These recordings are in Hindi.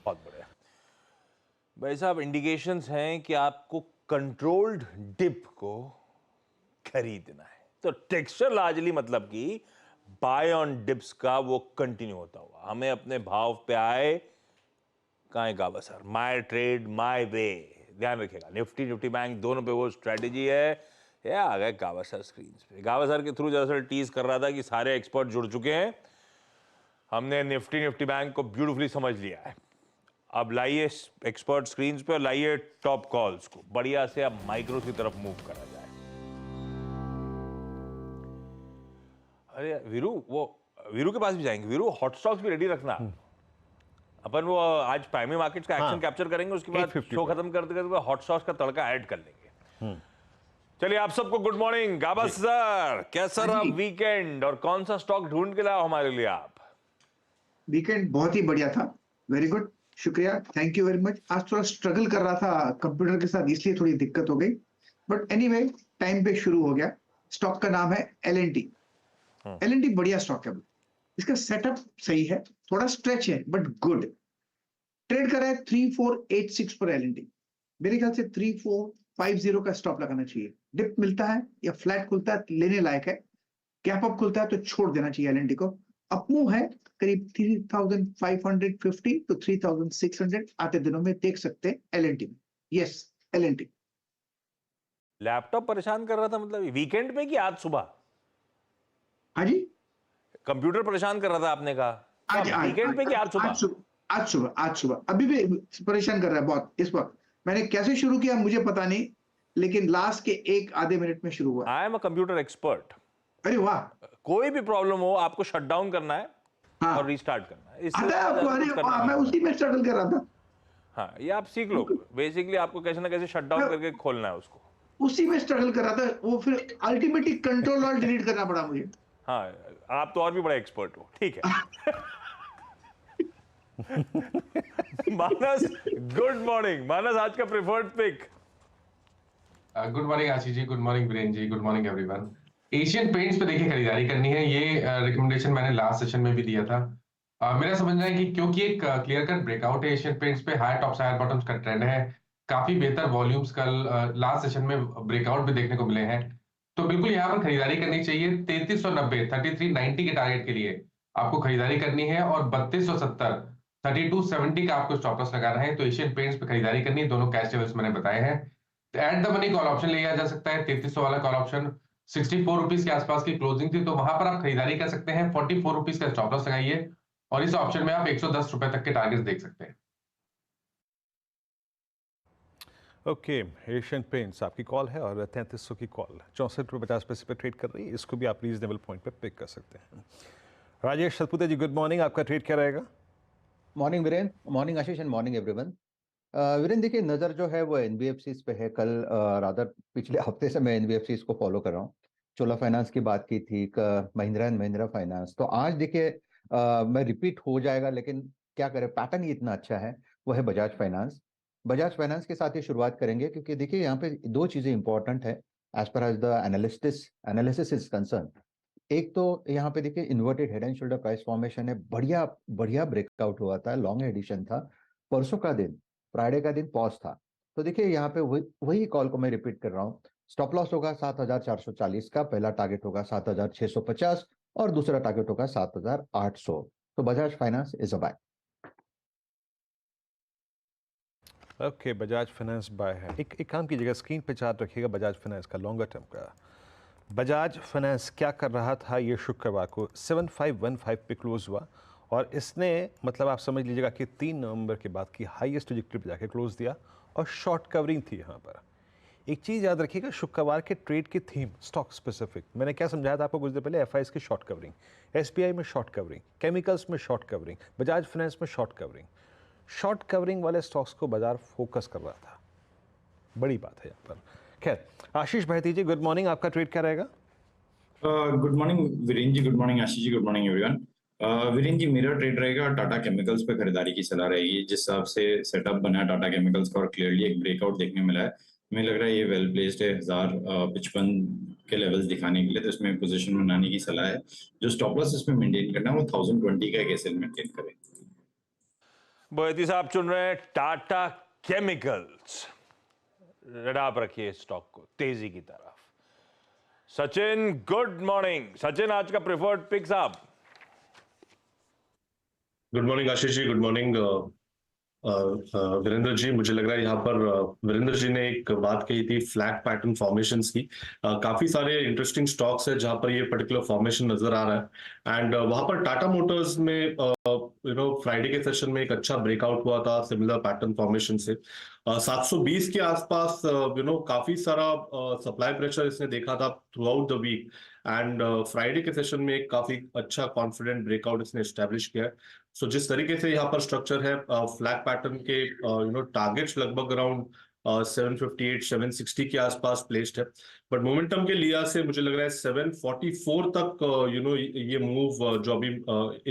बहुत बढ़िया भाई साहब। इंडिकेशंस हैं कि आपको कंट्रोल्ड डिप को खरीदना है, तो टेक्सचर लार्जली मतलब कि बाय ऑन डिप्स का वो कंटिन्यू होता हुआ हमें अपने भाव पे आए। कहाँ है गावा sir? My trade my way, ध्यान रखिएगा। निफ्टी निफ्टी बैंक दोनों पे वो स्ट्रेटेजी है। ये आ गए गावा सर स्क्रीन पे। गावा सर के थ्रू दरअसल टीज कर रहा था कि सारे एक्सपर्ट जुड़ चुके हैं। हमने निफ्टी निफ्टी बैंक को ब्यूटीफुली समझ लिया है। अब लाइए एक्सपर्ट स्क्रीन पे और लाइए टॉप कॉल्स को बढ़िया से अब माइक्रो की तरफ मूव करा जाए। अरे वीरू, वो वीरू के पास भी जाएंगे। वीरू, हॉट स्टॉक्स भी रेडी रखना। अपन वो आज प्राइमरी मार्केट्स का एक्शन कैप्चर करेंगे, उसके बाद शो खत्म करते करते हॉट स्टॉक्स का तड़का ऐड कर लेंगे। चलिए आप सबको गुड मॉर्निंग। गाबा सर, कैसा रहा वीकेंड और कौन सा स्टॉक ढूंढ के लाओ हमारे लिए आप? वीकेंड बहुत ही बढ़िया था, वेरी गुड, शुक्रिया, थैंक यू वेरी मच। आज थोड़ा स्ट्रगल कर रहा था कंप्यूटर के साथ, इसलिए थोड़ी दिक्कत हो गई, बट एनीवे टाइम पे शुरू हो गया। स्टॉक का नाम है L&T। L&T बढ़िया स्टॉक है, इसका सेटअप सही है, थोड़ा स्ट्रेच है बट गुड। ट्रेड कर रहा है 3486 पर L&T। मेरे ख्याल से 3450 का स्टॉप लगाना चाहिए। डिप मिलता है या फ्लैट खुलता है लेने लायक है, गैप अप खुलता है तो छोड़ देना चाहिए L&T को। अपमूव है करीब 3550 to 3600 आते दिनों में देख सकते हैं L&T में। Yes, L&T। लैपटॉप परेशान कर रहा था मतलब वीकेंड पे कि आज सुबह? हाँ जी, कंप्यूटर परेशान कर रहा था आपने कहा? आज वीकेंड पे कि आज सुबह? आज सुबह अभी भी परेशान कर रहा है बहुत इस वक्त। मैंने कैसे शुरू किया मुझे पता नहीं, लेकिन लास्ट के एक आधे मिनट में शुरू हुआ। I am a computer expert. अरे वाह। कोई भी प्रॉब्लम हो आपको शट डाउन करना है हाँ, और रीस्टार्ट करना है। आता है आपको? अरे वाह, मैं उसी में स्ट्रगल कर रहा था। हाँ, ये आप सीख लो। बेसिकली आपको कैसे ना कैसे शट डाउन करके खोलना है उसको। उसी में स्ट्रगल कर रहा था, वो फिर अल्टीमेटली कंट्रोल और डिलीट करना पड़ा मुझे। हाँ, आप तो और भी बड़ा एक्सपर्ट हो, ठीक है। मानस, गुड मॉर्निंग। मानस, आज का preferred pick? Good morning Ashish ji, good morning Virendra ji, good morning everyone. Asian Paints पे देखिए खरीदारी करनी है, ये रिकमेंडेशन मैंने लास्ट सेशन में भी दिया था। मेरा समझना है कि क्योंकि एक क्लियर कट ब्रेकआउट है एशियन पेंट्स पे, हायर टॉप्स हायर बॉटम्स का ट्रेंड है, काफी बेहतर वॉल्यूम्स कल लास्ट सेशन में ब्रेकआउट भी देखने को मिले हैं, तो बिल्कुल यहाँ पर खरीदारी करनी चाहिए। 3390 3390 के टारगेट के लिए आपको खरीदारी करनी है और 3270 3270 का आपको स्टॉप लॉस लगाना है। तो एशियन पेंट्स पे खरीदारी करनी है, दोनों कैश लेवल्स मैंने बताए हैं। At the money call option लिया जा सकता है, 3300 वाला कॉल ऑप्शन 64 रुपीज के आसपास की क्लोजिंग थी, तो वहां पर आप खरीदारी कर सकते हैं। 44 रुपीज का स्टॉप लॉस लगाइए और इस ऑप्शन में आप 110 रुपए तक के टारगेट देख सकते हैं। ओके, एशियन पेंट्स आपकी कॉल है और 3300 की कॉल 64.50 पे ट्रेड कर रही है। इसको भी आप रीजनेबल पॉइंट पे पिक कर सकते हैं। राजेश सतपुते जी, गुड मॉर्निंग। आपका ट्रेड क्या रहेगा? Morning Viren, morning Ashish and morning everyone. Viren देखिए, नज़र जो है वो एनबीएफसीज पे है। कल रादर पिछले हफ्ते से मैं एनबीएफसीज को फॉलो कर रहा हूँ। चोला फाइनेंस की बात की थी, महिंद्रा एंड महिंद्रा फाइनेंस, तो आज देखिए मैं रिपीट हो जाएगा, लेकिन क्या करें, पैटर्न ही इतना अच्छा है। वो है बजाज फाइनेंस। बजाज फाइनेंस के साथ ही शुरुआत करेंगे, क्योंकि देखिए यहाँ पे दो चीजें इंपॉर्टेंट है as far as the analysis is concern. एक तो यहाँ पे देखिए inverted head and shoulder price formation है, बढ़िया बढ़िया ब्रेकआउट हुआ था, लॉन्ग एडिशन था। परसों का दिन, फ्राइडे का दिन पॉज था। तो देखिए यहाँ पे वही कॉल को मैं रिपीट कर रहा हूँ। स्टॉप लॉस होगा 7440 का, पहला टारगेट होगा 7650 और दूसरा टारगेट होगा 7800। तो Bajaj Finance is a buy. Okay, Bajaj Finance buy है। एक काम कीजिएगा, स्क्रीन पे चार्ट रखिएगा बजाज फाइनेंस का, लॉन्गर टर्म का। बजाज फाइनेंस क्या कर रहा था ये शुक्रवार को 7515 पे क्लोज हुआ और इसने मतलब आप समझ लीजिएगा कि 3 नवंबर के बाद की हाईएस्ट ट्रैजेक्टरी पे जाके क्लोज दिया और शॉर्ट कवरिंग थी यहाँ पर। एक चीज़ याद रखिएगा, शुक्रवार के ट्रेड की थीम स्टॉक स्पेसिफिक, मैंने क्या समझाया था आपको कुछ देर पहले? एफआईएस की शॉर्ट कवरिंग, एसबीआई में शॉर्ट कवरिंग, केमिकल्स में शॉर्ट कवरिंग, बजाज फाइनेंस में शॉर्ट कवरिंग। शॉर्ट कवरिंग वाले स्टॉक्स को बाजार फोकस कर रहा था, बड़ी बात है यहाँ पर। खैर, आशीष भाई जी, गुड मॉर्निंग। आपका ट्रेड क्या रहेगा? Good morning Virendra ji, good morning Ashish ji, good morning everyone. Virendra ji, मेरा ट्रेड रहेगा टाटा केमिकल्स पे खरीदारी की सलाह रहेगी। जिस हिसाब से सेटअप बना है टाटा केमिकल्स का और क्लियरली एक ब्रेकआउट देखने मिला है, मुझे लग रहा है ये वेल प्लेस्ड है 1055 के लेवल्स दिखाने के लिए, तो इसमें पोजीशन बनाने की सलाह है। जो स्टॉप लॉस इसमें मेंटेन करना है वो 1020 का एक एसएल मेंटेन करें। बोयती साहब चुन रहे हैं टाटा केमिकल्स। रडार पर रखिए स्टॉक को तेजी की तरफ। Sachin good morning. सचिन आज का प्रेफर्ड पिक साहब। Good morning Ashish ji, good morning Virendra जी। मुझे लग रहा है यहाँ पर वीरेंद्र जी ने एक बात कही थी फ्लैग पैटर्न फॉर्मेशंस की। काफी सारे इंटरेस्टिंग स्टॉक्स है जहां पर ये पर्टिकुलर फॉर्मेशन नजर आ रहा है एंड वहां पर टाटा मोटर्स में फ्राइडे के सेशन में एक अच्छा ब्रेकआउट हुआ था सिमिलर पैटर्न फॉर्मेशन से। 720 के आसपास काफी सारा सप्लाई प्रेशर इसने देखा था throughout the week and Friday के सेशन में एक काफी अच्छा कॉन्फिडेंट ब्रेकआउट इसने एस्टेब्लिश किया है। सो जिस तरीके से यहाँ पर स्ट्रक्चर है फ्लैग पैटर्न के टारगेट्स लगभग अराउंड 758 760 के आसपास प्लेस्ड है, बट मोमेंटम के लिहाज से मुझे लग रहा है 744 तक ये मूव जो अभी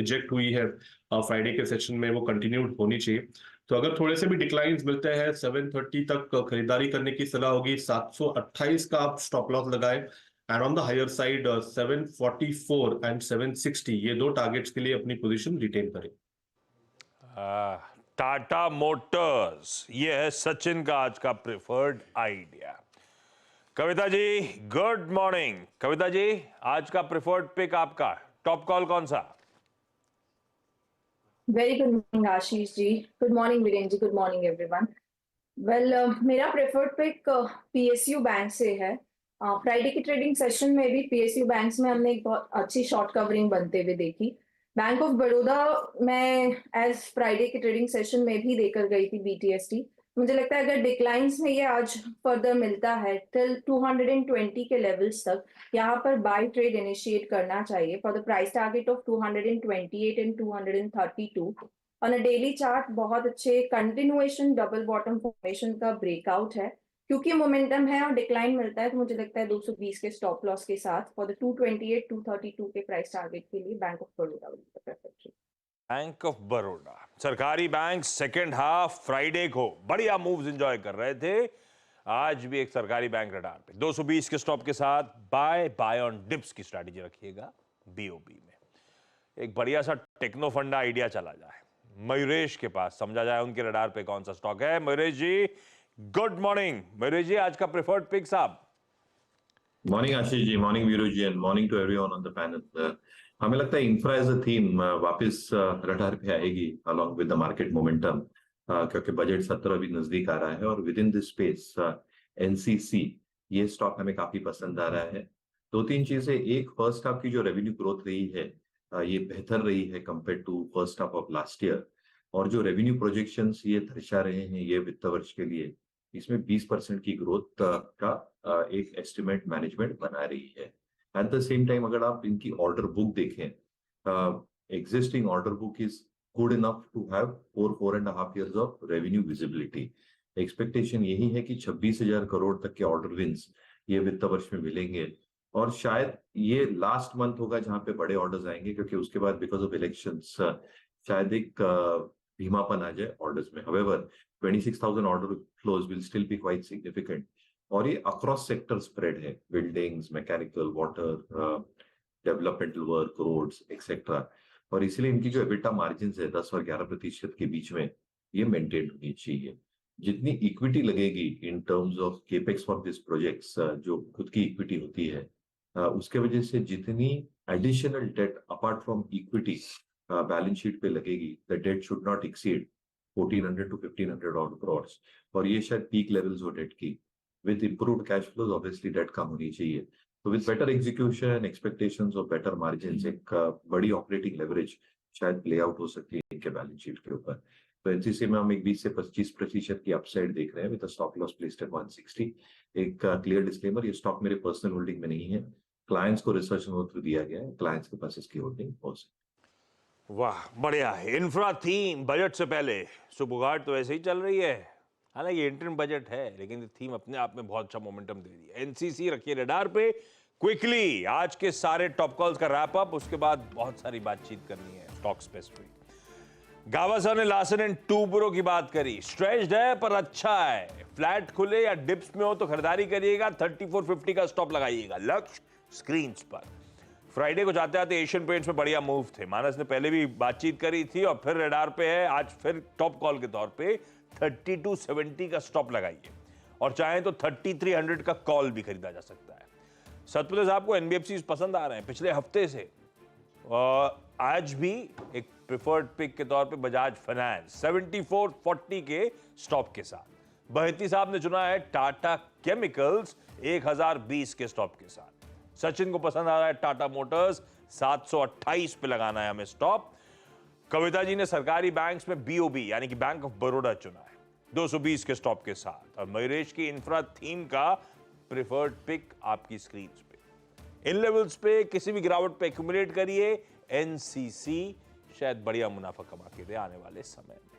इजेक्ट हुई है फ्राइडे के सेशन में वो कंटिन्यूड होनी चाहिए। तो अगर थोड़े से भी डिक्लाइंस मिलते हैं 730 तक खरीदारी करने की सलाह होगी। 728 का आप स्टॉप लॉस लगाए and on the higher side 744 and 760 ये दो टारगेट्स के लिए अपनी पोजीशन रिटेन करें। टाटा मोटर्स ये है सचिन का आज का preferred idea. Kavita ji good morning. Kavita ji आज का प्रेफर्ड पिक आपका टॉप कॉल कौन सा? Very good morning Ashish ji. Good morning Virendra ji. Good morning everyone. Well मेरा प्रेफर्ड पिक पीएसयू बैंक से है। फ्राइडे की ट्रेडिंग सेशन में भी पीएसयू बैंक्स में हमने एक बहुत अच्छी शॉर्ट कवरिंग बनते हुए देखी। बैंक ऑफ बड़ौदा मैं एज फ्राइडे की ट्रेडिंग सेशन में भी देकर गई थी बीटीएसटी। मुझे लगता है अगर डिक्लाइंस में ये आज फर्दर मिलता है टिल 220 के लेवल्स तक यहाँ पर बाय ट्रेड इनिशिएट करना चाहिए for the price target of 228 and 232। On a daily chart बहुत अच्छे कंटिन्यूएशन डबल बॉटम फॉर्मेशन का ब्रेकआउट है। क्योंकि मोमेंटम है और डिक्लाइन मिलता है तो मुझे लगता है 220 के स्टॉप लॉस के साथ फॉर द 228 232 के प्राइस टारगेट के लिए bank of Baroda bank of Baroda सरकारी बैंक सेकेंड हाफ फ्राइडे को बढ़िया मूव्स एंजॉय कर रहे थे। आज भी एक सरकारी बैंक रडार पे 220 के स्टॉप के साथ बाय ऑन डिप्स की स्ट्रैटेजी रखिएगा बीओबी में। एक बढ़िया सा टेक्नो फंडा आइडिया चला जाए मयूरेश के पास, समझा जाए उनके रडार पे कौन सा स्टॉक है। Mayuresh ji good morning. मयूरेश जी आज का प्रेफर्ड पिक साहब। Morning Ashish ji, morning Veeru ji and morning to everyone on the panel. हमें लगता है इंफ्रा एज अ थीम वापस रडार पे आएगी along with the market momentum, क्योंकि बजट सत्र भी नजदीक आ रहा है और within this space NCC ये स्टॉक हमें काफी पसंद आ रहा है। दो तीन चीजें, एक फर्स्ट हाफ की जो रेवेन्यू ग्रोथ रही है ये बेहतर रही है compare to first half of last year, और जो रेवेन्यू प्रोजेक्शंस ये दर्शा रहे हैं ये वित्त वर्ष के लिए, इसमें 20% की ग्रोथ का एक एस्टिमेट मैनेजमेंट बना रही है। एट द सेम टाइम अगर आप इनकी ऑर्डर बुक देखें, existing order book is good enough to have 4.5 years of revenue visibility. Expectation यही है कि 26,000 करोड़ तक के ऑर्डर विंस ये वित्त वर्ष में मिलेंगे, और शायद ये लास्ट मंथ होगा जहां पे बड़े ऑर्डर्स आएंगे, क्योंकि उसके बाद बिकॉज ऑफ इलेक्शंस शायद एक धीमापन आ जाए ऑर्डर्स में। However 26,000 order flows will still be quite significant, और ये अक्रॉस सेक्टर स्प्रेड है, buildings, mechanical, water, developmental work, roads etcetera, और इसलिए इनकी जो एबिटा मार्जिन है 10 और 11% के बीच में ये मेंटेन होनी चाहिए। जितनी इक्विटी लगेगी in terms of capex for this projects, जो खुद की इक्विटी होती है, उसके वजह से जितनी additional debt apart from equity balance sheet पे लगेगी, the debt should not exceed 1400 to 1500 odd crores, और ये शायद पीक लेवल्स हो डेट की। With improved cash flows obviously debt कम होनी चाहिए, तो with better execution, expectations of better margins, एक बड़ी ऑपरेटिंग लेवरेज शायद प्ले आउट हो सकती है इनके बैलेंस शीट के ऊपर। तो एनसीसी में हम एक 20 से 25% की अपसाइड देख रहे हैं with stop loss placed at 160। एक क्लियर डिस्क्लेमर, ये स्टॉक मेरे पर्सनल होल्डिंग में नहीं है, क्लाइंट्स को रिसर्च नोट थ्रू दिया गया है, क्लाइंट्स के पास इसकी होल्डिंग हो सकती है। वाह बढ़िया है। इंफ्रा थीम बजट से पहले सुबुगाट तो ऐसे ही चल रही है, हालांकि ये इंटरिम बजट है लेकिन थीम अपने आप में बहुत अच्छा मोमेंटम दे रही है। एनसीसी रखिए रडार पे। क्विकली आज के सारे टॉप कॉल्स का रैप अप, उसके बाद बहुत सारी बातचीत करनी है स्टॉक स्पेसिफिक। गावस्कर ने लार्सन एंड टूब्रो की बात करी, स्ट्रेच्ड है पर अच्छा है, फ्लैट खुले या डिप्स में हो तो खरीदारी करिएगा, 3450 का स्टॉप लगाइएगा, लक्ष्य स्क्रीन पर। फ्राइडे को जाते आते एशियन पेंट्स में बढ़िया मूव थे। मानस ने पहले भी बातचीत करी थी और फिर रडार पे है, आज फिर टॉप कॉल के तौर पे 3270 का स्टॉप लगाइए और चाहें तो 3300 का कॉल भी खरीदा जा सकता है। सतपुते साहब को एनबीएफसी पसंद आ रहे हैं पिछले हफ्ते से, आज भी एक प्रिफर्ड पिक के तौर पे बजाज फाइनेंस 7440 के स्टॉप के साथ। बहती साहब ने चुना है टाटा केमिकल्स 1020 के स्टॉप के साथ। सचिन को पसंद आ रहा है टाटा मोटर्स 728 पे लगाना है हमें स्टॉप। कविता जी ने सरकारी बैंक्स में बीओबी यानी कि बैंक ऑफ बड़ौदा चुना है 220 के स्टॉप के साथ। और मयूरेश की इंफ्रा थीम का प्रिफर्ड पिक आपकी स्क्रीन पे। इन लेवल्स पे किसी भी गिरावट पे एक्यूमुलेट करिए। एनसीसी शायद बढ़िया मुनाफा कमा के दे आने वाले समय में।